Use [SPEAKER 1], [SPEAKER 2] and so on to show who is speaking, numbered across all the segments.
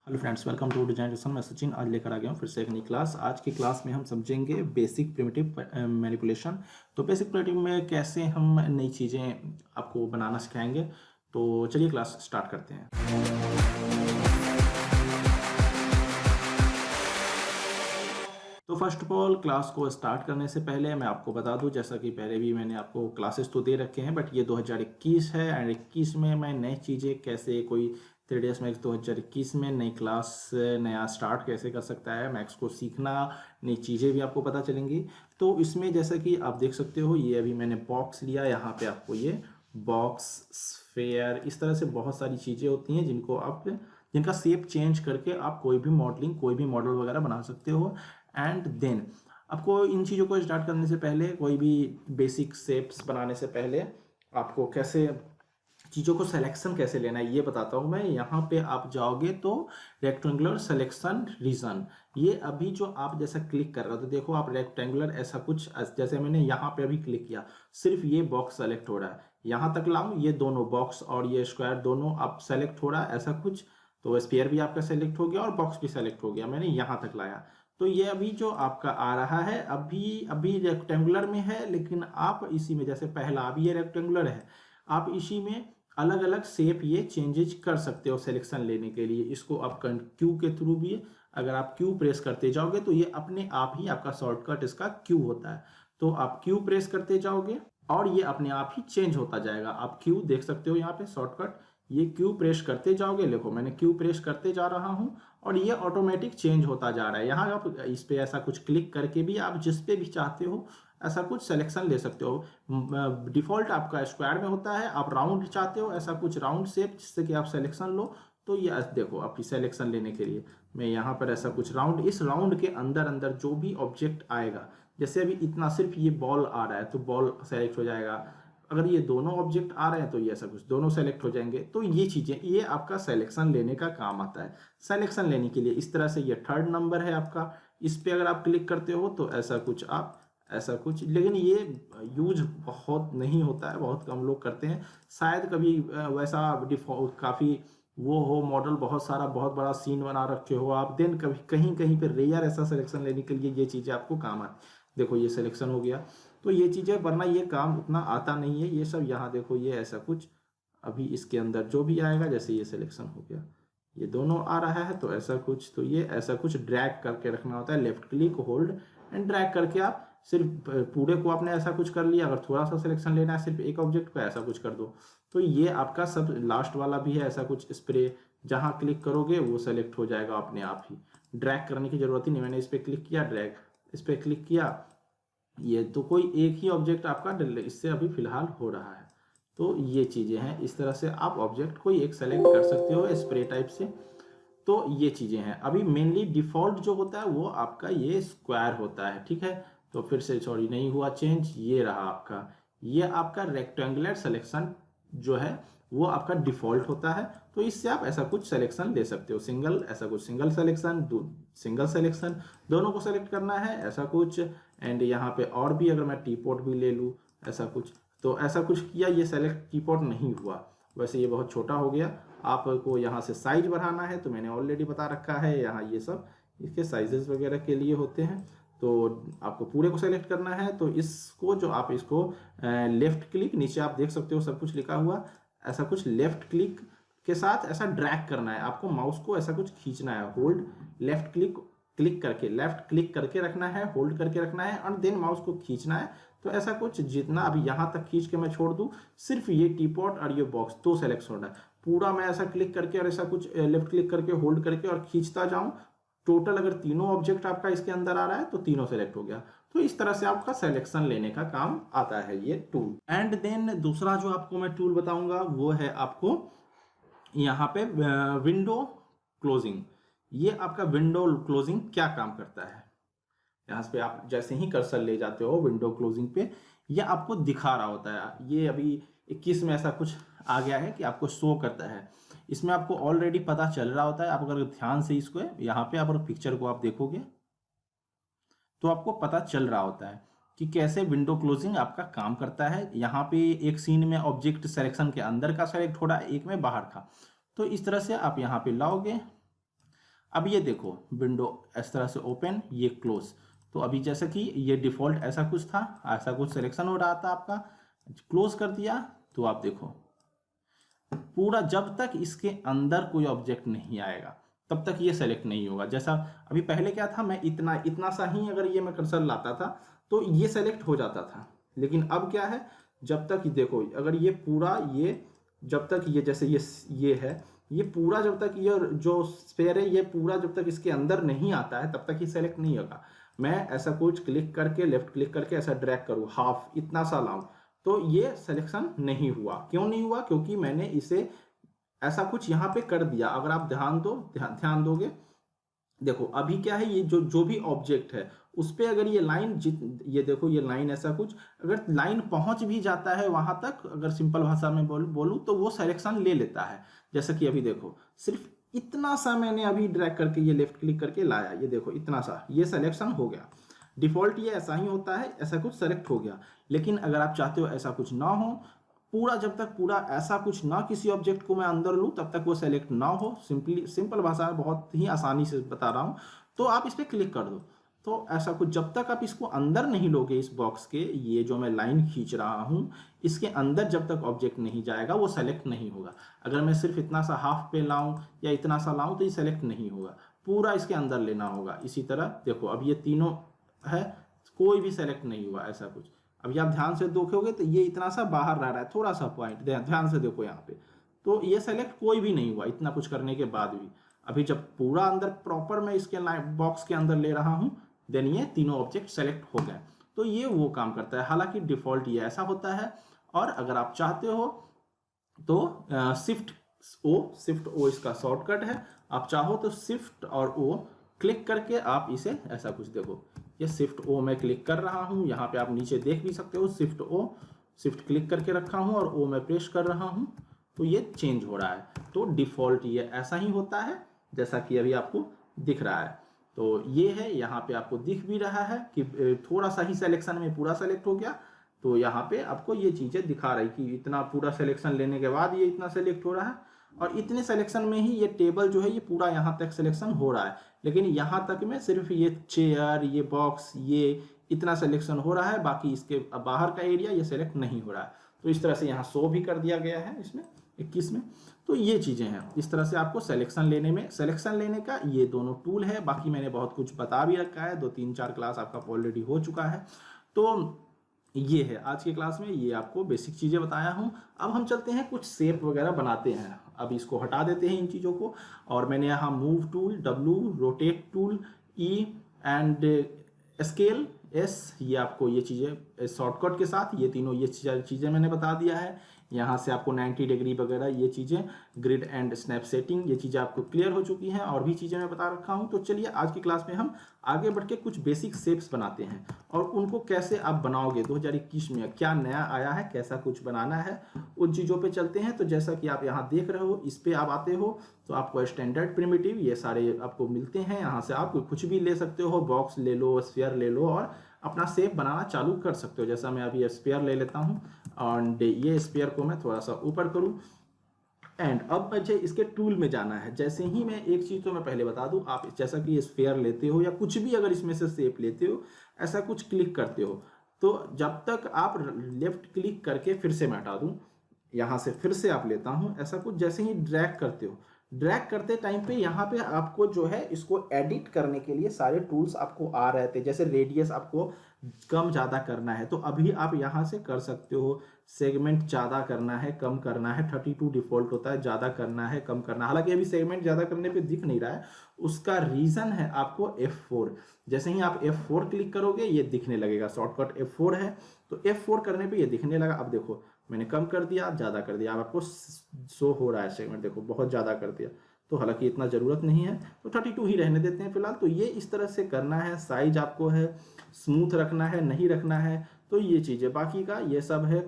[SPEAKER 1] Hello friends, welcome to design lesson. मैं सचिन आज लेकर आ गया हूँ फिर से एक नई क्लास। आज की क्लास में हम समझेंगे बेसिक प्रिमिटिव मैनिपुलेशन। तो बेसिक प्रिमिटिव में कैसे हम नई चीज़ें आपको बनाना सिखाएंगे। तो चलिए क्लास स्टार्ट करते हैं। तो फर्स्ट ऑफ ऑल क्लास को स्टार्ट करने से पहले मैं आपको बता दूं, जैसा कि पहले भी मैंने आपको क्लासेस तो दे रखे हैं, बट ये 2021 है एंड 21 में मैं नई चीज़ें कैसे कोई 3ds मैक्स 2021 में नई क्लास नया स्टार्ट कैसे कर सकता है, मैक्स को सीखना, नई चीज़ें भी आपको पता चलेंगी। तो इसमें जैसा कि आप देख सकते हो, ये अभी मैंने बॉक्स लिया, यहाँ पे आपको ये बॉक्स, स्फेयर, इस तरह से बहुत सारी चीज़ें होती हैं जिनका शेप चेंज करके आप कोई भी मॉडलिंग, कोई भी मॉडल वगैरह बना सकते हो। एंड देन आपको इन चीज़ों को स्टार्ट करने से पहले, कोई भी बेसिक शेप्स बनाने से पहले आपको कैसे चीज़ों को सिलेक्शन कैसे लेना है ये बताता हूँ मैं। यहाँ पे आप जाओगे तो रेक्टेंगुलर सिलेक्शन रीजन, ये अभी जो आप जैसा क्लिक कर रहे हो तो देखो आप रेक्टेंगुलर ऐसा कुछ, जैसे मैंने यहाँ पे अभी क्लिक किया, सिर्फ ये बॉक्स सेलेक्ट हो रहा है। यहाँ तक लाऊं, ये दोनों बॉक्स और ये स्क्वायर दोनों आप सेलेक्ट हो रहा है ऐसा कुछ। तो स्फीयर भी आपका सेलेक्ट हो गया और बॉक्स भी सेलेक्ट हो गया, मैंने यहाँ तक लाया। तो ये अभी जो आपका आ रहा है अभी अभी रेक्टेंगुलर में है, लेकिन आप इसी में, जैसे पहला अभी ये रेक्टेंगुलर है, आप इसी में अलग अलग शेप ये चेंजेज कर सकते हो सिलेक्शन लेने के लिए। इसको आप क्यू के थ्रू भी, अगर आप क्यू प्रेस करते जाओगे तो ये अपने आप ही आपका शॉर्टकट इसका क्यू होता है। तो आप क्यू प्रेस करते जाओगे और ये अपने आप ही चेंज होता जाएगा। आप क्यू देख सकते हो यहाँ पे शॉर्टकट, ये क्यू प्रेस करते जाओगे, देखो मैंने क्यू प्रेस करते जा रहा हूँ और ये ऑटोमेटिक चेंज होता जा रहा है। यहाँ आप इस पे ऐसा कुछ क्लिक करके भी आप जिस पे भी चाहते हो ऐसा कुछ सिलेक्शन ले सकते हो। डिफॉल्ट आपका स्क्वायर में होता है, आप राउंड चाहते हो ऐसा कुछ राउंड शेप जिससे कि आप सिलेक्शन लो। तो ये देखो आपकी सिलेक्शन लेने के लिए मैं यहाँ पर ऐसा कुछ राउंड, इस राउंड के अंदर अंदर जो भी ऑब्जेक्ट आएगा, जैसे अभी इतना सिर्फ ये बॉल आ रहा है तो बॉल सेलेक्ट हो जाएगा। अगर ये दोनों ऑब्जेक्ट आ रहे हैं तो ये ऐसा कुछ दोनों सेलेक्ट हो जाएंगे। तो ये चीज़ें, ये आपका सिलेक्शन लेने का काम आता है। सिलेक्शन लेने के लिए इस तरह से, ये थर्ड नंबर है आपका, इस पे अगर आप क्लिक करते हो तो ऐसा कुछ आप, ऐसा कुछ, लेकिन ये यूज बहुत नहीं होता है, बहुत कम लोग करते हैं। शायद कभी वैसा डिफॉल्ट काफ़ी वो हो मॉडल, बहुत सारा बहुत बड़ा सीन बना रखे हो आप, देन कभी कहीं कहीं पे रेयर ऐसा सिलेक्शन लेने के लिए ये चीज़ें आपको काम आए। देखो ये सिलेक्शन हो गया, तो ये चीज़ें, वरना ये काम उतना आता नहीं है ये सब। यहाँ देखो ये ऐसा कुछ, अभी इसके अंदर जो भी आएगा, जैसे ये सिलेक्शन हो गया, ये दोनों आ रहा है तो ऐसा कुछ, तो ये ऐसा कुछ ड्रैग करके रखना होता है। Left click, hold and drag करके आप सिर्फ पूरे को आपने ऐसा कुछ कर लिया। अगर थोड़ा सा सिलेक्शन लेना है सिर्फ एक ऑब्जेक्ट को, ऐसा कुछ कर दो। तो ये आपका सब लास्ट वाला भी है ऐसा कुछ स्प्रे, जहाँ क्लिक करोगे वो सेलेक्ट हो जाएगा अपने आप ही, ड्रैग करने की जरूरत ही नहीं। मैंने इस पर क्लिक किया, ड्रैग, इस पर क्लिक किया, ये तो कोई एक ही ऑब्जेक्ट आपका इससे अभी फिलहाल हो रहा है। तो ये चीज़ें हैं, इस तरह से आप ऑब्जेक्ट कोई एक सेलेक्ट कर सकते हो स्प्रे टाइप से। तो ये चीज़ें हैं। अभी मेनली डिफ़ॉल्ट जो होता है वो आपका ये स्क्वायर होता है, ठीक है। तो फिर से सॉरी, नहीं हुआ चेंज, ये रहा आपका, ये आपका रेक्टेंगुलर सिलेक्शन जो है वो आपका डिफ़ॉल्ट होता है। तो इससे आप ऐसा कुछ सिलेक्शन ले सकते हो, सिंगल, ऐसा कुछ सिंगल सिलेक्शन, सिंगल सिलेक्शन, दोनों को सेलेक्ट करना है ऐसा कुछ। एंड यहाँ पे और भी, अगर मैं टी पॉट भी ले लूँ ऐसा कुछ, तो ऐसा कुछ किया, ये सेलेक्ट टी पॉट नहीं हुआ, वैसे ये बहुत छोटा हो गया। आपको यहाँ से साइज बढ़ाना है तो मैंने ऑलरेडी बता रखा है, यहाँ ये सब इसके साइजेस वगैरह के लिए होते हैं। तो आपको पूरे को सेलेक्ट करना है, तो इसको जो आप इसको लेफ्ट क्लिक, नीचे आप देख सकते हो सब कुछ लिखा हुआ, ऐसा कुछ लेफ्ट क्लिक के साथ ऐसा ड्रैग करना है आपको, माउस को ऐसा कुछ खींचना है, होल्ड, लेफ्ट क्लिक, क्लिक करके, लेफ्ट क्लिक करके रखना है, होल्ड करके रखना है और देन माउस को खींचना है। तो ऐसा कुछ, जितना अभी यहाँ तक खींच के मैं छोड़ दूँ, सिर्फ ये टीपॉट और ये बॉक्स दो सेलेक्ट होना है। पूरा मैं ऐसा क्लिक करके और ऐसा कुछ लेफ्ट क्लिक करके होल्ड करके और खींचता जाऊं, टोटल अगर तीनों ऑब्जेक्ट आपका इसके अंदर आ रहा है तो तीनों सेलेक्ट हो गया। तो इस तरह से आपका सिलेक्शन लेने का काम आता है ये टूल। एंड देन दूसरा जो आपको मैं टूल बताऊंगा वो है आपको यहाँ पे विंडो क्लोजिंग। ये आपका विंडो क्लोजिंग क्या काम करता है, यहाँ पे आप जैसे ही कर्सर ले जाते हो विंडो क्लोजिंग पे, ये आपको दिखा रहा होता है। ये अभी 21 में ऐसा कुछ आ गया है कि आपको शो करता है, इसमें आपको ऑलरेडी पता चल रहा होता है। आप अगर ध्यान से इसको यहाँ पे आप पिक्चर को आप देखोगे तो आपको पता चल रहा होता है कि कैसे विंडो क्लोजिंग आपका काम करता है। यहाँ पे एक सीन में ऑब्जेक्ट सिलेक्शन के अंदर का सेलेक्ट हो रहा है, एक में बाहर का। तो इस तरह से आप यहाँ पे लाओगे, अब ये देखो विंडो इस तरह से ओपन, ये क्लोज। तो अभी जैसा कि ये डिफ़ॉल्ट ऐसा कुछ था, ऐसा कुछ सिलेक्शन हो रहा था आपका, क्लोज कर दिया तो आप देखो पूरा, जब तक इसके अंदर कोई ऑब्जेक्ट नहीं आएगा तब तक ये सेलेक्ट नहीं होगा। जैसा अभी पहले क्या था, मैं इतना इतना सा ही अगर ये मैं कर्सर लाता था तो ये सेलेक्ट हो जाता था, लेकिन अब क्या है, जब तक देखो अगर ये पूरा, ये जब तक ये जैसे ये है, ये पूरा जब तक ये जो स्फेयर है ये पूरा जब तक इसके अंदर नहीं आता है तब तक ये सेलेक्ट नहीं होगा। मैं ऐसा कुछ क्लिक करके, लेफ्ट क्लिक करके ऐसा ड्रैग करूँ, हाफ इतना सा लाऊं, तो ये सिलेक्शन नहीं हुआ। क्यों नहीं हुआ? क्योंकि मैंने इसे ऐसा कुछ यहाँ पे कर दिया। अगर आप ध्यान दोगे, देखो अभी क्या है, ये जो भी ऑब्जेक्ट है उस पे अगर ये लाइन ये देखो ये लाइन ऐसा कुछ, अगर लाइन पहुंच भी जाता है वहां तक, अगर सिंपल भाषा में बोलूं तो वो सिलेक्शन ले लेता है। जैसा कि अभी देखो सिर्फ इतना सा मैंने अभी ड्रैग करके ये लेफ्ट क्लिक करके लाया, ये देखो इतना सा, ये सिलेक्शन हो गया। डिफॉल्ट ये ऐसा ही होता है, ऐसा कुछ सेलेक्ट हो गया। लेकिन अगर आप चाहते हो ऐसा कुछ ना हो, पूरा जब तक पूरा ऐसा कुछ ना किसी ऑब्जेक्ट को मैं अंदर लूँ तब तक वो सेलेक्ट ना हो, सिंपल भाषा में बहुत ही आसानी से बता रहा हूँ, तो आप इस पर क्लिक कर दो। तो ऐसा कुछ जब तक आप इसको अंदर नहीं लोगे, इस बॉक्स के, ये जो मैं लाइन खींच रहा हूँ इसके अंदर जब तक ऑब्जेक्ट नहीं जाएगा वो सेलेक्ट नहीं होगा। अगर मैं सिर्फ इतना सा हाफ पे लाऊं या इतना सा लाऊं तो ये सेलेक्ट नहीं होगा, पूरा इसके अंदर लेना होगा। इसी तरह देखो अब ये तीनों है, कोई भी सेलेक्ट नहीं हुआ ऐसा कुछ। अभी आप ध्यान से देखोगे तो ये इतना सा बाहर रह रहा है, थोड़ा सा पॉइंट, ध्यान से देखो यहाँ पे, तो ये सेलेक्ट कोई भी नहीं हुआ इतना कुछ करने के बाद भी। अभी जब पूरा अंदर प्रॉपर मैं इसके बॉक्स के अंदर ले रहा हूँ, देन ये तीनों ऑब्जेक्ट सेलेक्ट हो गए। तो ये वो काम करता है। हालांकि डिफॉल्ट ये ऐसा होता है, और अगर आप चाहते हो तो शिफ्ट ओ इसका शॉर्टकट है। आप चाहो तो शिफ्ट और ओ क्लिक करके आप इसे ऐसा कुछ, देखो ये शिफ्ट ओ मैं क्लिक कर रहा हूँ, यहाँ पे आप नीचे देख भी सकते हो, शिफ्ट ओ, शिफ्ट क्लिक करके रखा हूँ और ओ मैं प्रेस कर रहा हूँ तो ये चेंज हो रहा है। तो डिफॉल्ट ये ऐसा ही होता है जैसा कि अभी आपको दिख रहा है। तो ये है, यहाँ पे आपको दिख भी रहा है कि थोड़ा सा ही सिलेक्शन में पूरा सेलेक्ट हो गया। तो यहाँ पे आपको ये चीज़ें दिखा रही कि इतना पूरा सिलेक्शन लेने के बाद ये इतना सेलेक्ट हो रहा है, और इतने सिलेक्शन में ही ये टेबल जो है ये पूरा यहाँ तक सिलेक्शन हो रहा है। लेकिन यहाँ तक में सिर्फ ये चेयर, ये बॉक्स, ये इतना सिलेक्शन हो रहा है, बाकी इसके बाहर का एरिया ये सेलेक्ट नहीं हो रहा है। तो इस तरह से यहाँ 100 भी कर दिया गया है इसमें 21 में। तो ये चीज़ें हैं, इस तरह से आपको सिलेक्शन लेने का ये दोनों टूल है। बाकी मैंने बहुत कुछ बता भी रखा है, 2-3-4 क्लास आपका ऑलरेडी हो चुका है। तो ये है आज की क्लास में, ये आपको बेसिक चीज़ें बताया हूँ। अब हम चलते हैं कुछ शेप वगैरह बनाते हैं। अब इसको हटा देते हैं इन चीज़ों को, और मैंने यहाँ move tool W, rotate tool E and scale S, ये आपको ये चीज़ें शॉर्टकट के साथ ये तीनों ये चीज़ें मैंने बता दिया है। यहाँ से आपको 90 डिग्री वगैरह ये चीज़ें, ग्रिड एंड स्नैप सेटिंग, ये चीज़ें आपको क्लियर हो चुकी हैं, और भी चीज़ें मैं बता रखा हूँ। तो चलिए आज की क्लास में हम आगे बढ़ के कुछ बेसिक शेप्स बनाते हैं, और उनको कैसे आप बनाओगे, 2021 में क्या नया आया है, कैसा कुछ बनाना है, उन चीज़ों पे चलते हैं। तो जैसा कि आप यहाँ देख रहे हो, इस पर आप आते हो तो आपको स्टैंडर्ड प्रिमिटिव ये सारे आपको मिलते हैं। यहाँ से आप कुछ भी ले सकते हो, बॉक्स ले लो, स्फीयर ले लो, और अपना शेप बनाना चालू कर सकते हो। जैसा मैं अभी स्फीयर ले लेता हूँ, एंड ये स्फीयर को मैं थोड़ा सा ऊपर करूँ, एंड अब मुझे इसके टूल में जाना है। जैसे ही मैं एक चीज़ तो मैं पहले बता दूं, आप जैसा कि स्फीयर लेते हो या कुछ भी अगर इसमें से शेप लेते हो, ऐसा कुछ क्लिक करते हो, तो जब तक आप लेफ्ट क्लिक करके, फिर से मैं हटा दूं, यहाँ से फिर से आप लेता हूँ ऐसा कुछ, जैसे ही ड्रैग करते हो, ड्रैग करते टाइम पे यहाँ पे आपको जो है इसको एडिट करने के लिए सारे टूल्स आपको आ रहे थे। जैसे रेडियस आपको कम ज़्यादा करना है तो अभी आप यहाँ से कर सकते हो, सेगमेंट ज़्यादा करना है, कम करना है, 32 डिफ़ॉल्ट होता है, ज़्यादा करना है, कम करना है। हालांकि अभी सेगमेंट ज़्यादा करने पे दिख नहीं रहा है, उसका रीज़न है आपको F4। जैसे ही आप F4 क्लिक करोगे ये दिखने लगेगा, शॉर्टकट F4 है, तो F4 करने पे ये दिखने लगा। अब देखो मैंने कम कर दिया, ज़्यादा कर दिया, अब आपको शो हो रहा है सेगमेंट, देखो बहुत ज़्यादा कर दिया, तो हालांकि इतना ज़रूरत नहीं है, तो 32 ही रहने देते हैं फिलहाल। तो ये इस तरह से करना है, साइज आपको है स्मूथ रखना है, नहीं रखना है, तो ये चीज़ें, बाकी का ये सब है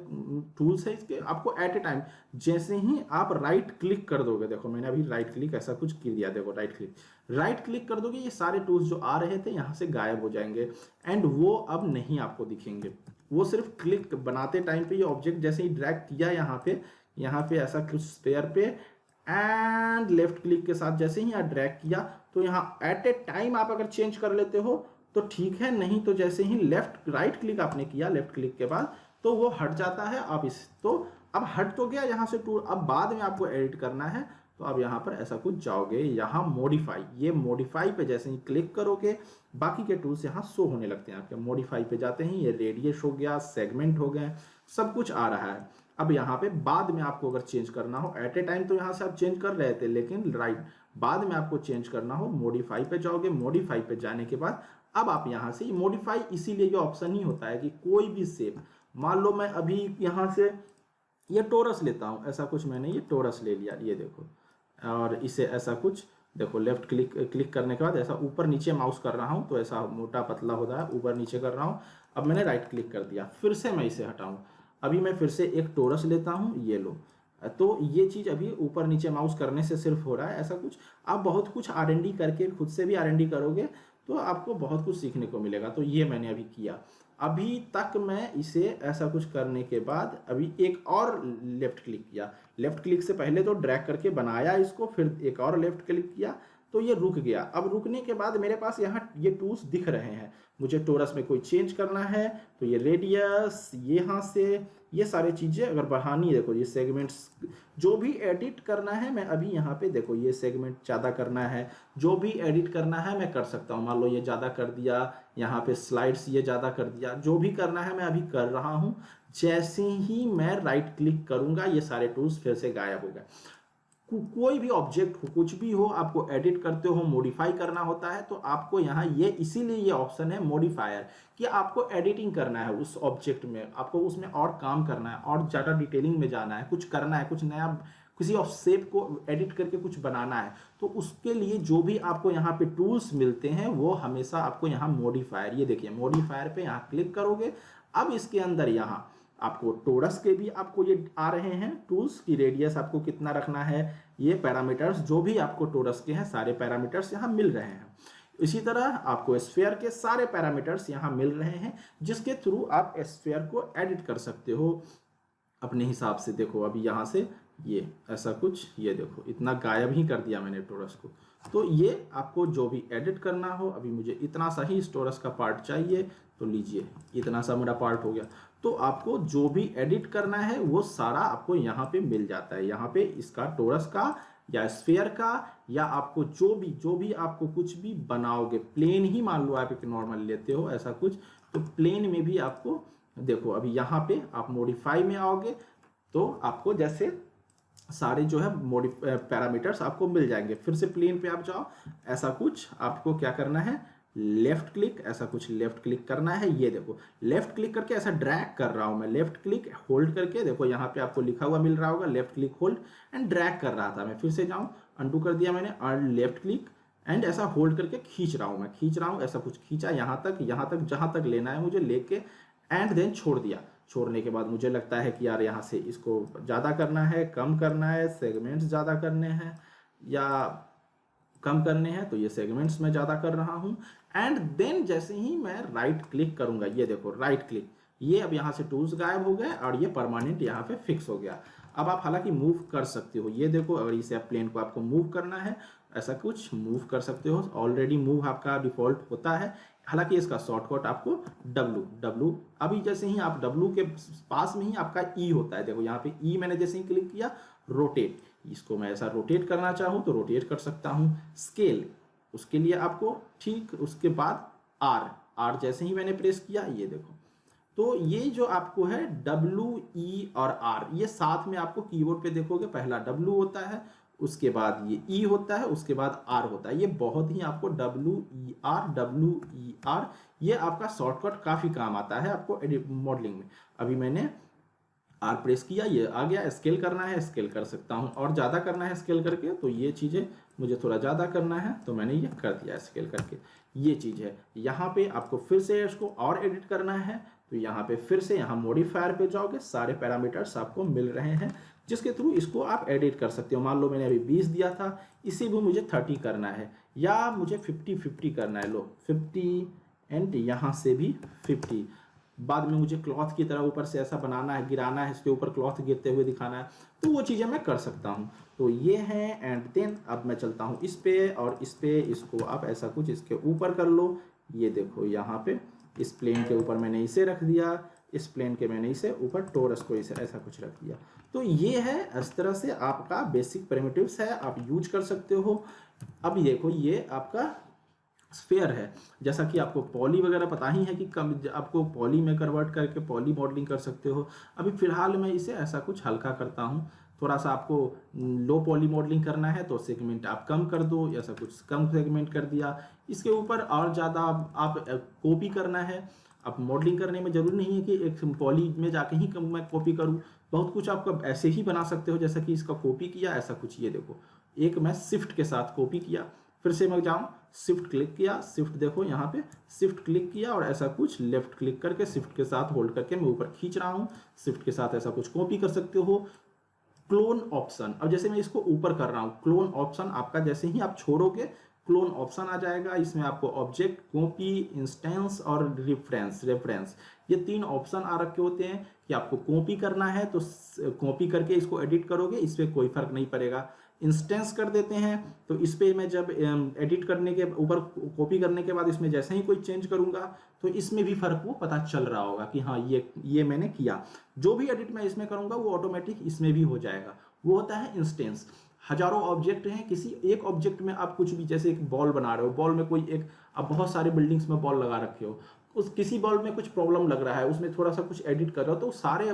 [SPEAKER 1] टूल्स है इसके। आपको एट ए टाइम जैसे ही आप राइट क्लिक कर दोगे, देखो मैंने अभी राइट क्लिक ऐसा कुछ कर दिया, देखो राइट क्लिक कर दोगे, ये सारे टूल्स जो आ रहे थे यहाँ से गायब हो जाएंगे, एंड वो अब नहीं आपको दिखेंगे। वो सिर्फ क्लिक बनाते टाइम पे ये ऑब्जेक्ट जैसे ही ड्रैग किया यहाँ पे ऐसा कुछ स्पेयर पे, एंड लेफ्ट क्लिक के साथ जैसे ही यहाँ ड्रैग किया तो यहाँ एट ए टाइम आप अगर चेंज कर लेते हो तो ठीक है, नहीं तो जैसे ही लेफ्ट राइट क्लिक आपने किया, लेफ्ट क्लिक के बाद तो वो हट जाता है। आप इस तो अब हट तो गया यहाँ से टूल, अब बाद में आपको एडिट करना है तो अब यहाँ पर ऐसा कुछ जाओगे, यहाँ मॉडिफाई, ये मॉडिफाई पे जैसे ही क्लिक करोगे बाकी के टूल्स यहाँ शो होने लगते हैं आपके। मॉडिफाई पे जाते ही ये रेडियस हो गया, सेगमेंट हो गए, सब कुछ आ रहा है। अब यहाँ पे बाद में आपको अगर चेंज करना हो, एट ए टाइम तो यहाँ से आप चेंज कर रहे थे, लेकिन राइट बाद में आपको चेंज करना हो, मॉडिफाई पे जाओगे। मॉडिफाई पे जाने के बाद अब आप यहाँ से मॉडिफाई, इसीलिए ये ऑप्शन ही होता है कि कोई भी शेप, मान लो मैं अभी यहाँ से ये टोरस लेता हूँ, ऐसा कुछ मैंने ये टोरस ले लिया, ये देखो, और इसे ऐसा कुछ देखो लेफ्ट क्लिक करने के बाद ऐसा ऊपर नीचे माउस कर रहा हूँ तो ऐसा मोटा पतला होता है, ऊपर नीचे कर रहा हूँ। अब मैंने राइट क्लिक कर दिया, फिर से मैं इसे हटाऊँ, अभी मैं फिर से एक टोरस लेता हूँ, ये लो। तो ये चीज़ अभी ऊपर नीचे माउस करने से सिर्फ हो रहा है, ऐसा कुछ आप बहुत कुछ R&D करके खुद से भी R&D करोगे तो आपको बहुत कुछ सीखने को मिलेगा। तो ये मैंने अभी किया, अभी तक मैं इसे ऐसा कुछ करने के बाद अभी एक और लेफ्ट क्लिक किया, लेफ्ट क्लिक से पहले तो ड्रैग करके बनाया इसको, फिर एक और लेफ्ट क्लिक किया तो ये रुक गया। अब रुकने के बाद मेरे पास यहाँ ये टूल्स दिख रहे हैं, मुझे टोरस में कोई चेंज करना है तो ये रेडियस, यहाँ से ये सारी चीज़ें अगर बढ़ानी है, देखो ये सेगमेंट्स जो भी एडिट करना है मैं अभी यहाँ पे देखो, ये सेगमेंट ज़्यादा करना है, जो भी एडिट करना है मैं कर सकता हूँ। मान लो ये ज़्यादा कर दिया, यहाँ पे स्लाइड्स ये ज़्यादा कर दिया, जो भी करना है मैं अभी कर रहा हूँ। जैसे ही मैं राइट क्लिक करूँगा ये सारे टूल्स फिर से गायब हो गए। कोई भी ऑब्जेक्ट हो, कुछ भी हो, आपको एडिट करते हो, मॉडिफाई करना होता है तो आपको यहाँ ये इसीलिए ये ऑप्शन है मॉडिफायर, कि आपको एडिटिंग करना है उस ऑब्जेक्ट में, आपको उसमें और काम करना है और ज़्यादा डिटेलिंग में जाना है, कुछ करना है, कुछ नया किसी ऑफ शेप को एडिट करके कुछ बनाना है, तो उसके लिए जो भी आपको यहाँ पे टूल्स मिलते हैं वो हमेशा आपको यहाँ मॉडिफायर, ये देखिए मॉडिफायर पे यहाँ क्लिक करोगे। अब इसके अंदर यहाँ आपको टोरस के भी आपको ये आ रहे हैं टूल्स की, रेडियस आपको कितना रखना है, ये पैरामीटर्स जो भी आपको टोरस के हैं सारे पैरामीटर्स यहाँ मिल रहे हैं। इसी तरह आपको स्फीयर के सारे पैरामीटर्स यहाँ मिल रहे हैं, जिसके थ्रू आप स्फीयर को एडिट कर सकते हो अपने हिसाब से। देखो अभी यहाँ से ये ऐसा कुछ, ये देखो इतना गायब ही कर दिया मैंने टोरस को। तो ये आपको जो भी एडिट करना हो, अभी मुझे इतना सा ही इस टोरस का पार्ट चाहिए तो लीजिए, इतना सा मेरा पार्ट हो गया। तो आपको जो भी एडिट करना है वो सारा आपको यहाँ पे मिल जाता है, यहाँ पे इसका टोरस का या स्फीयर का, या आपको जो भी आपको कुछ भी बनाओगे, प्लेन ही मान लो आप एक नॉर्मल लेते हो ऐसा कुछ, तो प्लेन में भी आपको देखो अभी यहाँ पे आप मॉडिफाई में आओगे तो आपको जैसे सारे जो है पैरामीटर्स आपको मिल जाएंगे। फिर से प्लेन पे आप जाओ, ऐसा कुछ आपको क्या करना है, लेफ्ट क्लिक, ऐसा कुछ लेफ्ट क्लिक करना है। ये देखो लेफ्ट क्लिक करके ऐसा ड्रैग कर रहा हूं मैं, लेफ्ट क्लिक होल्ड करके, देखो यहाँ पे आपको लिखा हुआ मिल रहा होगा left click hold and drag कर रहा था मैं। फिर से जाऊं, अंडू कर दिया मैंने, और लेफ्ट क्लिक एंड ऐसा होल्ड करके खींच रहा हूं मैं, खींच रहा हूं, ऐसा कुछ खींचा यहाँ तक जहां तक लेना है मुझे लेके, एंड देन छोड़ दिया। छोड़ने के बाद मुझे लगता है कि यार यहाँ से इसको ज़्यादा करना है, कम करना है, सेगमेंट्स ज़्यादा करने हैं या कम करने हैं, तो ये सेगमेंट्स मैं ज़्यादा कर रहा हूँ। एंड देन जैसे ही मैं राइट क्लिक करूँगा, ये देखो राइट क्लिक, ये अब यहाँ से टूल्स गायब हो गए और ये परमानेंट यहाँ पे फिक्स हो गया। अब आप हालांकि मूव कर सकते हो, ये देखो अगर इसे आप प्लेन को आपको मूव करना है, ऐसा कुछ मूव कर सकते हो, ऑलरेडी मूव आपका डिफॉल्ट होता है। हालांकि इसका शॉर्टकट आपको W, अभी जैसे ही आप W के पास में ही आपका E होता है, देखो यहाँ पे E मैंने जैसे ही क्लिक किया, रोटेट, इसको मैं ऐसा रोटेट करना चाहूँ तो रोटेट कर सकता हूँ। स्केल, उसके लिए आपको ठीक उसके बाद R जैसे ही मैंने प्रेस किया, ये देखो, तो ये जो आपको है W, E और R, ये साथ में आपको कीबोर्ड पे देखोगे, पहला W होता है, उसके बाद ये E होता है, उसके बाद R होता है। ये बहुत ही आपको W E R, ये आपका शॉर्टकट काफ़ी काम आता है आपको मॉडलिंग में। अभी मैंने R प्रेस किया, ये आ गया। स्केल करना है, स्केल कर सकता हूँ, और ज़्यादा करना है स्केल करके, तो ये चीज़ें मुझे थोड़ा ज़्यादा करना है तो मैंने ये कर दिया स्केल करके। ये चीज़ है, यहाँ पे आपको फिर से इसको और एडिट करना है तो यहाँ पे फिर से यहाँ मॉडिफायर पे जाओगे, सारे पैरामीटर्स आपको मिल रहे हैं जिसके थ्रू इसको आप एडिट कर सकते हो। मान लो मैंने अभी 20 दिया था, इसी भी मुझे 30 करना है, या मुझे 50 करना है, लो 50 एंड यहाँ से भी 50। बाद में मुझे क्लॉथ की तरह ऊपर से ऐसा बनाना है, गिराना है, इसके ऊपर क्लॉथ गिरते हुए दिखाना है, तो वो चीज़ें मैं कर सकता हूँ। तो ये है। एंड देन अब मैं चलता हूँ इस पे, और इस पे इसको आप ऐसा कुछ इसके ऊपर कर लो। ये देखो यहाँ पे इस प्लेन के ऊपर मैंने इसे रख दिया, इस प्लेन के मैंने इसे ऊपर टोरस को इसे ऐसा कुछ रख दिया। तो ये है, इस तरह से आपका बेसिक प्रिमिटिव्स है, आप यूज कर सकते हो। अब देखो ये आपका स्फेयर है, जैसा कि आपको पॉली वगैरह पता ही है कि कम आपको पॉली में कन्वर्ट करके पॉली मॉडलिंग कर सकते हो। अभी फिलहाल मैं इसे ऐसा कुछ हल्का करता हूँ, थोड़ा सा आपको लो पॉली मॉडलिंग करना है तो सेगमेंट आप कम कर दो, ऐसा कुछ कम सेगमेंट कर दिया। इसके ऊपर और ज़्यादा आप कॉपी करना है। अब मॉडलिंग करने में ज़रूरी नहीं है कि एक पॉली में जाके ही मैं कॉपी करूँ, बहुत कुछ आप ऐसे ही बना सकते हो। जैसा कि इसका कॉपी किया ऐसा कुछ, ये देखो एक मैं शिफ्ट के साथ कॉपी किया, फिर से मैं जाऊँ शिफ्ट क्लिक किया, शिफ्ट देखो यहाँ पे शिफ्ट क्लिक किया और ऐसा कुछ लेफ्ट क्लिक करके शिफ्ट के साथ होल्ड करके मैं ऊपर खींच रहा हूँ, शिफ्ट के साथ ऐसा कुछ कॉपी कर सकते हो। क्लोन ऑप्शन, अब जैसे मैं इसको ऊपर कर रहा हूँ, क्लोन ऑप्शन आपका जैसे ही आप छोड़ोगे क्लोन ऑप्शन आ जाएगा। इसमें आपको ऑब्जेक्ट, कॉपी, इंस्टेंस और रेफरेंस ये 3 ऑप्शन आ रखे होते हैं कि आपको कॉपी करना है तो कॉपी करके इसको एडिट करोगे, इस पर कोई फर्क नहीं पड़ेगा। इंस्टेंस कर देते हैं तो इस पर मैं जब एडिट करने के ऊपर कॉपी करने के बाद इसमें जैसे ही कोई चेंज करूंगा तो इसमें भी फर्क वो पता चल रहा होगा कि हाँ ये मैंने किया। जो भी एडिट मैं इसमें करूंगा वो ऑटोमेटिक इसमें भी हो जाएगा। वो होता है इंस्टेंस। हजारों ऑब्जेक्ट हैं, किसी एक ऑब्जेक्ट में आप कुछ भी, जैसे एक बॉल बना रहे हो, बॉल में कोई एक, आप बहुत सारे बिल्डिंग्स में बॉल लगा रखे हो, उस किसी बल्ब में कुछ प्रॉब्लम लग रहा है, उसमें थोड़ा सा कुछ एडिट कर रहे हो तो सारे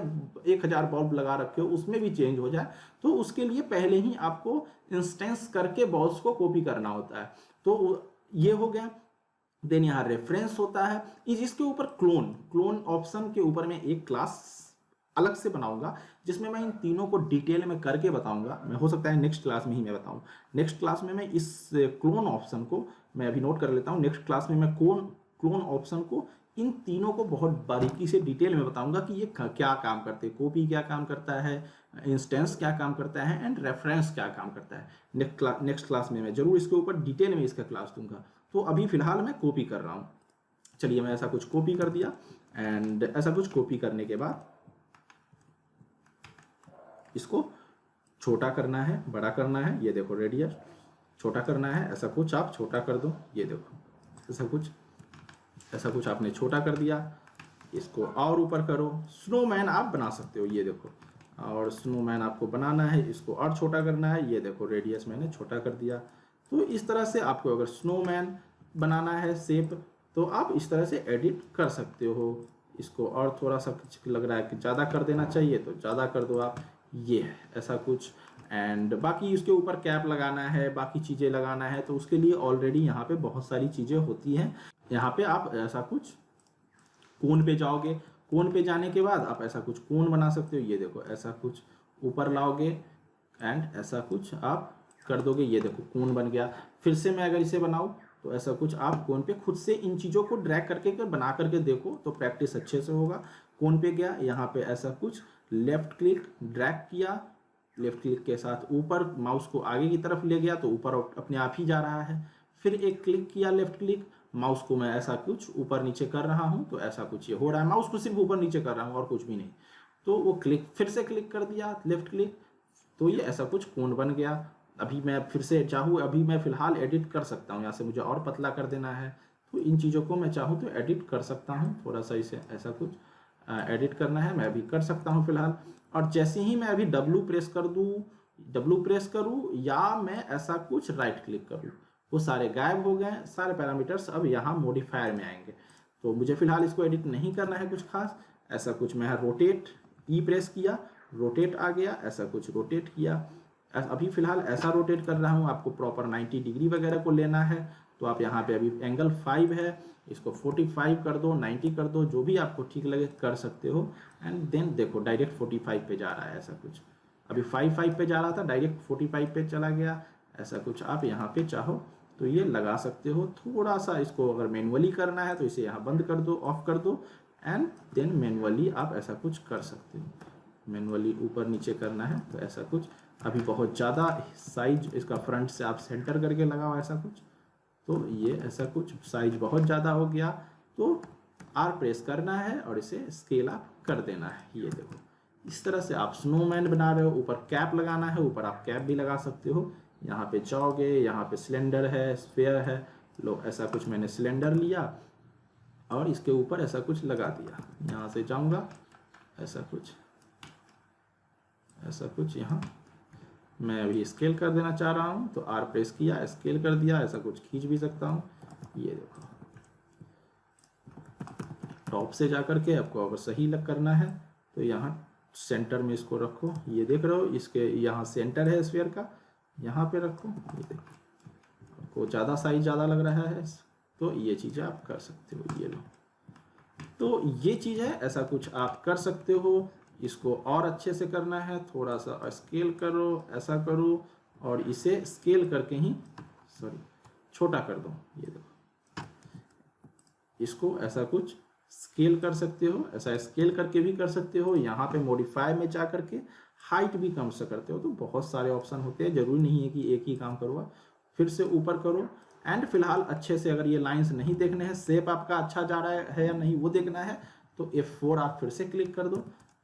[SPEAKER 1] 1000 बल्ब लगा रखे हो उसमें भी चेंज हो जाए, तो उसके लिए पहले ही आपको इंस्टेंस करके बॉल्स को कॉपी करना होता है। तो ये हो गया। देन यहाँ रेफरेंस होता है, इसके ऊपर क्लोन ऑप्शन के ऊपर मैं एक क्लास अलग से बनाऊंगा जिसमें मैं इन तीनों को डिटेल में करके बताऊंगा। मैं हो सकता है नेक्स्ट क्लास में ही मैं बताऊं। नेक्स्ट क्लास में मैं इस क्लोन ऑप्शन को मैं अभी नोट कर लेता हूं। नेक्स्ट क्लास में मैं क्लोन ऑप्शन को, इन तीनों को बहुत बारीकी से डिटेल में बताऊंगा कि ये क्या काम करते हैं, कॉपी क्या काम करता है, इंस्टेंस क्या काम करता है एंड रेफरेंस क्या काम करता है। नेक्स्ट क्लास में मैं जरूर इसके ऊपर डिटेल में इसका क्लास दूंगा। तो अभी फिलहाल मैं कॉपी कर रहा हूँ। चलिए मैं ऐसा कुछ कॉपी कर दिया, एंड ऐसा कुछ कॉपी करने के बाद इसको छोटा करना है, बड़ा करना है। ये देखो रेडियस छोटा करना है, ऐसा कुछ आप छोटा कर दो। ये देखो ऐसा कुछ आपने छोटा कर दिया। इसको और ऊपर करो, स्नोमैन आप बना सकते हो। ये देखो, और स्नोमैन आपको बनाना है, इसको और छोटा करना है। ये देखो रेडियस मैंने छोटा कर दिया। तो इस तरह से आपको अगर स्नोमैन बनाना है शेप, तो आप इस तरह से एडिट कर सकते हो। इसको और थोड़ा सा कुछ लग रहा है कि ज़्यादा कर देना चाहिए तो ज़्यादा कर दो आप। ये है ऐसा कुछ। एंड बाकी इसके ऊपर कैप लगाना है, बाकी चीज़ें लगाना है, तो उसके लिए ऑलरेडी यहाँ पे बहुत सारी चीज़ें होती हैं। यहाँ पे आप ऐसा कुछ कोन पे जाओगे, कोन पे जाने के बाद आप ऐसा कुछ कोन बना सकते हो। ये देखो ऐसा कुछ ऊपर लाओगे एंड ऐसा कुछ आप कर दोगे। ये देखो कोन बन गया। फिर से मैं अगर इसे बनाऊँ तो ऐसा कुछ आप कोन पे खुद से इन चीज़ों को ड्रैग करके बना करके देखो तो प्रैक्टिस अच्छे से होगा। कोन पे गया, यहाँ पे ऐसा कुछ लेफ्ट क्लिक ड्रैग किया, लेफ्ट क्लिक के साथ ऊपर माउस को आगे की तरफ ले गया तो ऊपर अपने आप ही जा रहा है। फिर एक क्लिक किया लेफ्ट क्लिक, माउस को मैं ऐसा कुछ ऊपर नीचे कर रहा हूँ तो ऐसा कुछ ये हो रहा है। माउस को सिर्फ ऊपर नीचे कर रहा हूँ और कुछ भी नहीं। तो वो क्लिक, फिर से क्लिक कर दिया लेफ्ट क्लिक, तो ये ऐसा कुछ कोन बन गया। अभी मैं फिर से चाहूँ, अभी मैं फिलहाल एडिट कर सकता हूँ, यहाँ से मुझे और पतला कर देना है तो इन चीज़ों को मैं चाहूँ तो एडिट कर सकता हूँ। थोड़ा सा इसे ऐसा कुछ एडिट करना है, मैं अभी कर सकता हूँ फिलहाल। और जैसे ही मैं अभी W प्रेस कर दूँ, W प्रेस करूँ या मैं ऐसा कुछ राइट क्लिक करूँ, वो सारे गायब हो गए, सारे पैरामीटर्स अब यहाँ मॉडिफायर में आएंगे। तो मुझे फिलहाल इसको एडिट नहीं करना है कुछ खास। ऐसा कुछ मैं रोटेट E प्रेस किया, रोटेट आ गया, ऐसा कुछ रोटेट किया। अभी फिलहाल ऐसा रोटेट कर रहा हूँ, आपको प्रॉपर 90 डिग्री वगैरह को लेना है तो आप यहाँ पे अभी एंगल 5 है, इसको 45 कर दो, 90 कर दो, जो भी आपको ठीक लगे कर सकते हो। एंड देन देखो डायरेक्ट 45 पे जा रहा है। ऐसा कुछ अभी 5 पे जा रहा था, डायरेक्ट 45 पे चला गया। ऐसा कुछ आप यहाँ पे चाहो तो ये लगा सकते हो। थोड़ा सा इसको अगर मैनुअली करना है तो इसे यहाँ बंद कर दो, ऑफ कर दो, एंड देन मैनुअली आप ऐसा कुछ कर सकते हो। मैनुअली ऊपर नीचे करना है तो ऐसा कुछ। अभी बहुत ज़्यादा साइज इसका फ्रंट से आप सेंटर करके लगाओ ऐसा कुछ, तो ये ऐसा कुछ साइज बहुत ज़्यादा हो गया। तो आर प्रेस करना है और इसे स्केल अप कर देना है। ये देखो इस तरह से आप स्नोमैन बना रहे हो। ऊपर कैप लगाना है, ऊपर आप कैप भी लगा सकते हो। यहाँ पे जाओगे, यहाँ पे सिलेंडर है, स्फीयर है, लो ऐसा कुछ मैंने सिलेंडर लिया और इसके ऊपर ऐसा कुछ लगा दिया। यहाँ से जाऊँगा, ऐसा कुछ यहाँ मैं अभी स्केल कर देना चाह रहा हूँ, तो आर प्रेस किया, स्केल कर दिया। ऐसा कुछ खींच भी सकता हूँ। ये देखो टॉप से जा करके आपको अगर सही लग करना है तो यहाँ सेंटर में इसको रखो। ये देख रहे हो, इसके यहाँ सेंटर है स्फीयर का, यहाँ पे रखो। ये देखो आपको ज़्यादा साइज ज़्यादा लग रहा है तो ये चीज़ें आप कर सकते हो। ये लो, तो ये चीज़ है, ऐसा कुछ आप कर सकते हो। इसको और अच्छे से करना है, थोड़ा सा स्केल करो, ऐसा करो और इसे स्केल करके ही छोटा कर दो। ये देखो इसको ऐसा कुछ स्केल कर सकते हो, ऐसा स्केल करके भी कर सकते हो। यहाँ पे मॉडिफाई में जा करके हाइट भी कम से करते हो। तो बहुत सारे ऑप्शन होते हैं, जरूरी नहीं है कि एक ही काम करो। फिर से ऊपर करो एंड फिलहाल अच्छे से अगर ये लाइंस नहीं देखने हैं, शेप आपका अच्छा जा रहा है या नहीं वो देखना है, तो F4 आप फिर से क्लिक कर दो।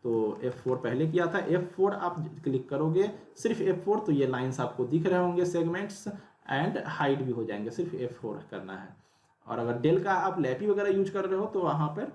[SPEAKER 1] तो F4 पहले किया था, F4 आप क्लिक करोगे, सिर्फ F4, तो ये लाइंस आपको दिख रहे होंगे सेगमेंट्स एंड हाइट भी हो जाएंगे। सिर्फ F4 करना है। और अगर डेल का आप लैपी वगैरह यूज कर रहे हो तो वहाँ पर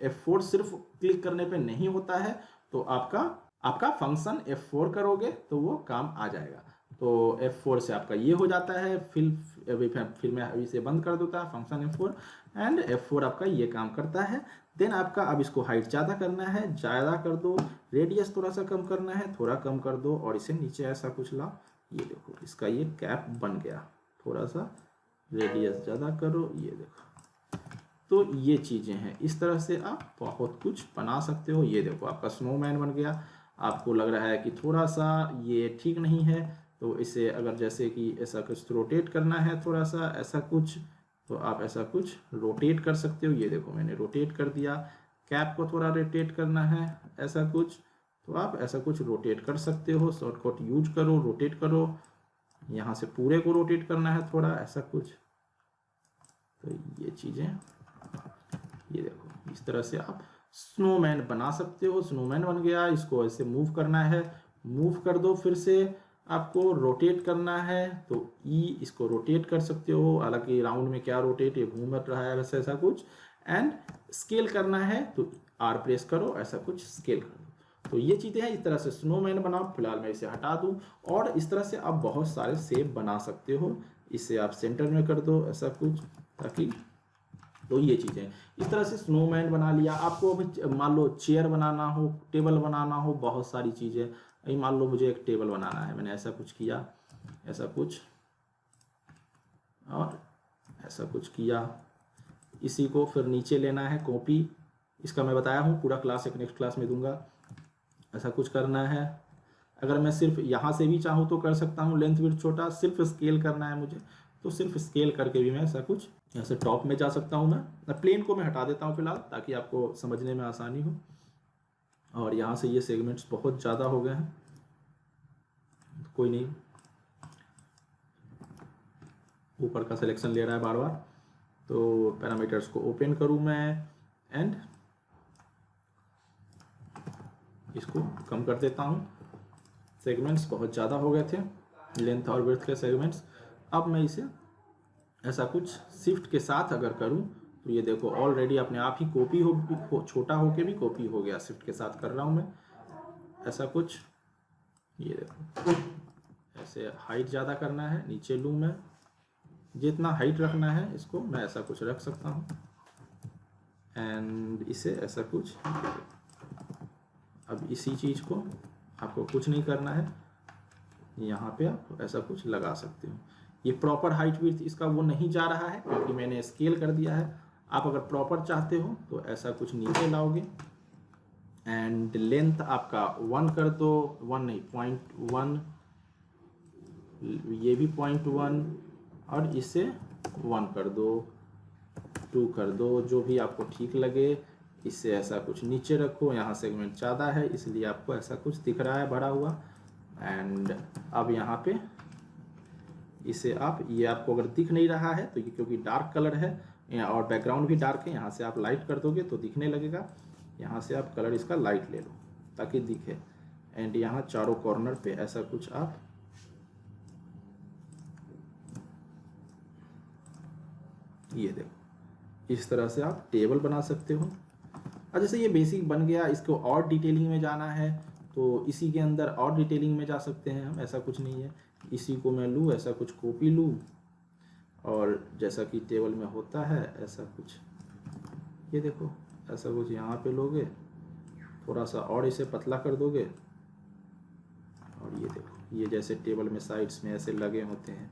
[SPEAKER 1] F4 सिर्फ क्लिक करने पे नहीं होता है, तो आपका फंक्शन F4 करोगे तो वो काम आ जाएगा। तो F4 से आपका ये हो जाता है। फिर मैं अभी से बंद कर देता है फंक्शन F4 एंड F4 आपका ये काम करता है। देन आपका अब इसको हाइट ज़्यादा करना है, ज़्यादा कर दो। रेडियस थोड़ा सा कम करना है, थोड़ा कम कर दो और इसे नीचे ऐसा कुछ लाओ। ये देखो इसका ये कैप बन गया। थोड़ा सा रेडियस ज़्यादा करो, ये देखो। तो ये चीज़ें हैं, इस तरह से आप बहुत कुछ बना सकते हो। ये देखो आपका स्नोमैन बन गया। आपको लग रहा है कि थोड़ा सा ये ठीक नहीं है, तो इसे अगर जैसे कि ऐसा कुछ रोटेट करना है, थोड़ा सा ऐसा कुछ, तो आप ऐसा कुछ रोटेट कर सकते हो। ये देखो मैंने रोटेट कर दिया। कैप को थोड़ा रोटेट करना है, ऐसा कुछ, तो आप ऐसा कुछ रोटेट कर सकते हो। शॉर्टकट यूज करो, रोटेट करो। यहाँ से पूरे को रोटेट करना है थोड़ा, ऐसा कुछ। तो ये चीज़ें, ये देखो इस तरह से आप स्नोमैन बना सकते हो। स्नोमैन बन गया। इसको ऐसे मूव करना है, मूव कर दो। फिर से आपको रोटेट करना है तो ई इसको रोटेट कर सकते हो। हालांकि राउंड में क्या रोटेट, ये घूम रहा है वैसे, ऐसा कुछ। एंड स्केल करना है तो आर प्रेस करो, ऐसा कुछ स्केल कर दो। तो ये चीज़ें हैं, इस तरह से स्नोमैन बनाओ। फिलहाल मैं इसे हटा दूं और इस तरह से आप बहुत सारे शेप बना सकते हो। इसे आप सेंटर में कर दो, ऐसा कुछ, ताकि, तो ये चीज़ें इस तरह से स्नोमैन बना लिया। आपको अभी मान लो चेयर बनाना हो, टेबल बनाना हो, बहुत सारी चीज़ें। अभी मान लो मुझे एक टेबल बनाना है, मैंने ऐसा कुछ किया, ऐसा कुछ और ऐसा कुछ किया। इसी को फिर नीचे लेना है, कॉपी। इसका मैं बताया हूँ, पूरा क्लास एक नेक्स्ट क्लास में दूंगा। ऐसा कुछ करना है। अगर मैं सिर्फ यहाँ से भी चाहूँ तो कर सकता हूँ, लेंथ विड्थ छोटा। सिर्फ स्केल करना है मुझे, तो सिर्फ स्केल करके भी मैं ऐसा कुछ ऐसे टॉप में जा सकता हूँ। मैं प्लेन को मैं हटा देता हूँ फिलहाल, ताकि आपको समझने में आसानी हो। और यहाँ से ये सेगमेंट्स बहुत ज़्यादा हो गए हैं, कोई नहीं, ऊपर का सिलेक्शन ले रहा है बार बार। तो पैरामीटर्स को ओपन करूँ मैं एंड इसको कम कर देता हूँ। सेगमेंट्स बहुत ज़्यादा हो गए थे, लेंथ और विड्थ के सेगमेंट्स। अब मैं इसे ऐसा कुछ शिफ्ट के साथ अगर करूं तो ये देखो ऑलरेडी अपने आप ही कॉपी हो छोटा होके भी कॉपी हो गया। शिफ्ट के साथ कर रहा हूं मैं, ऐसा कुछ। ये देखो ऐसे हाइट ज़्यादा करना है, नीचे लूँ मैं, जितना हाइट रखना है इसको मैं ऐसा कुछ रख सकता हूँ। एंड इसे ऐसा कुछ। अब इसी चीज़ को आपको कुछ नहीं करना है, यहाँ पे आप ऐसा कुछ लगा सकते हो। ये प्रॉपर हाइट विड्थ इसका वो नहीं जा रहा है क्योंकि मैंने स्केल कर दिया है। आप अगर प्रॉपर चाहते हो तो ऐसा कुछ नीचे लाओगे एंड लेंथ आपका 1 कर दो, 1 नहीं 0.1, ये भी 0.1 और इसे 1 कर दो, 2 कर दो, जो भी आपको ठीक लगे। इससे ऐसा कुछ नीचे रखो। यहाँ सेगमेंट ज़्यादा है इसलिए आपको ऐसा कुछ दिख रहा है भरा हुआ। एंड अब यहाँ पे इसे आप, ये आपको अगर दिख नहीं रहा है तो ये क्योंकि डार्क कलर है, और बैकग्राउंड भी डार्क है, यहाँ से आप लाइट कर दोगे तो दिखने लगेगा। यहाँ से आप कलर इसका लाइट ले लो ताकि दिखे। एंड यहाँ चारों कॉर्नर पे ऐसा कुछ आप ये देखो, इस तरह से आप टेबल बना सकते हो। और जैसे ये बेसिक बन गया, इसको और डिटेलिंग में जाना है तो इसी के अंदर और डिटेलिंग में जा सकते हैं हम, ऐसा कुछ नहीं है। इसी को मैं लूँ, ऐसा कुछ कॉपी लूँ और जैसा कि टेबल में होता है ऐसा कुछ, ये देखो ऐसा कुछ यहाँ पे लोगे, थोड़ा सा और इसे पतला कर दोगे और ये देखो, ये जैसे टेबल में साइड्स में ऐसे लगे होते हैं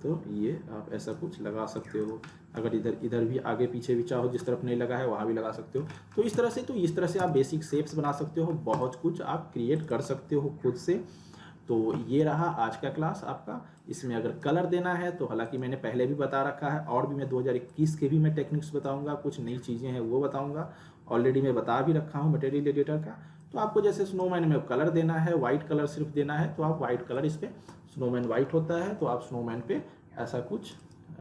[SPEAKER 1] तो ये आप ऐसा कुछ लगा सकते हो। अगर इधर भी आगे पीछे भी चाहो, जिस तरफ नहीं लगा है वहाँ भी लगा सकते हो। तो इस तरह से आप बेसिक शेप्स बना सकते हो, बहुत कुछ आप क्रिएट कर सकते हो खुद से। तो ये रहा आज का क्लास आपका। इसमें अगर कलर देना है तो हालांकि मैंने पहले भी बता रखा है, और भी मैं 2021 के भी मैं टेक्निक्स बताऊंगा, कुछ नई चीज़ें हैं वो बताऊंगा। ऑलरेडी मैं बता भी रखा हूँ मटेरियल एडिटर का। तो आपको जैसे स्नोमैन में कलर देना है, वाइट कलर सिर्फ देना है तो आप वाइट कलर इस पर, स्नोमैन वाइट होता है तो आप स्नोमैन पे ऐसा कुछ,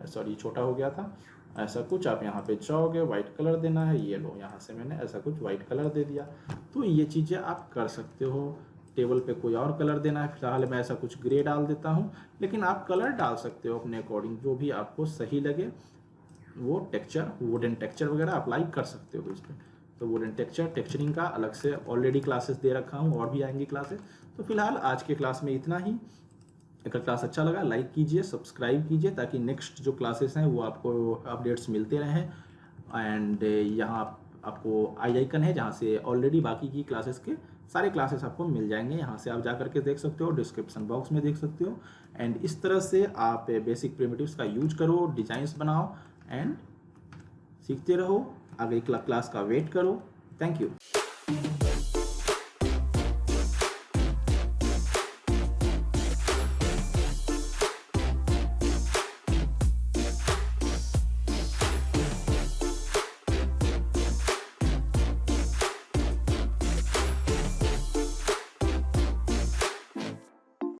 [SPEAKER 1] सॉरी छोटा हो गया था, ऐसा कुछ आप यहाँ पे चाहोगे वाइट कलर देना है, ये लो यहाँ से मैंने ऐसा कुछ वाइट कलर दे दिया। तो ये चीज़ें आप कर सकते हो। टेबल पे कोई और कलर देना है, फिलहाल मैं ऐसा कुछ ग्रे डाल देता हूँ, लेकिन आप कलर डाल सकते हो अपने अकॉर्डिंग, जो भी आपको सही लगे वो टेक्सचर, वुडन टेक्सचर वगैरह अप्लाई कर सकते हो इस पर। तो वुडन टेक्सचरिंग का अलग से ऑलरेडी क्लासेस दे रखा हूँ, और भी आएंगी क्लासेस। तो फिलहाल आज के क्लास में इतना ही। अगर क्लास अच्छा लगा लाइक कीजिए, सब्सक्राइब कीजिए, ताकि नेक्स्ट जो क्लासेस हैं वो आपको अपडेट्स मिलते रहें। एंड यहाँ आपको आई आइकन है जहाँ से ऑलरेडी बाकी की क्लासेस के सारे क्लासेस आपको मिल जाएंगे, यहाँ से आप जा करके देख सकते हो, डिस्क्रिप्शन बॉक्स में देख सकते हो। एंड इस तरह से आप बेसिक प्रिमिटिव्स का यूज करो, डिजाइंस बनाओ एंड सीखते रहो। आगे क्लास का वेट करो। Thank you.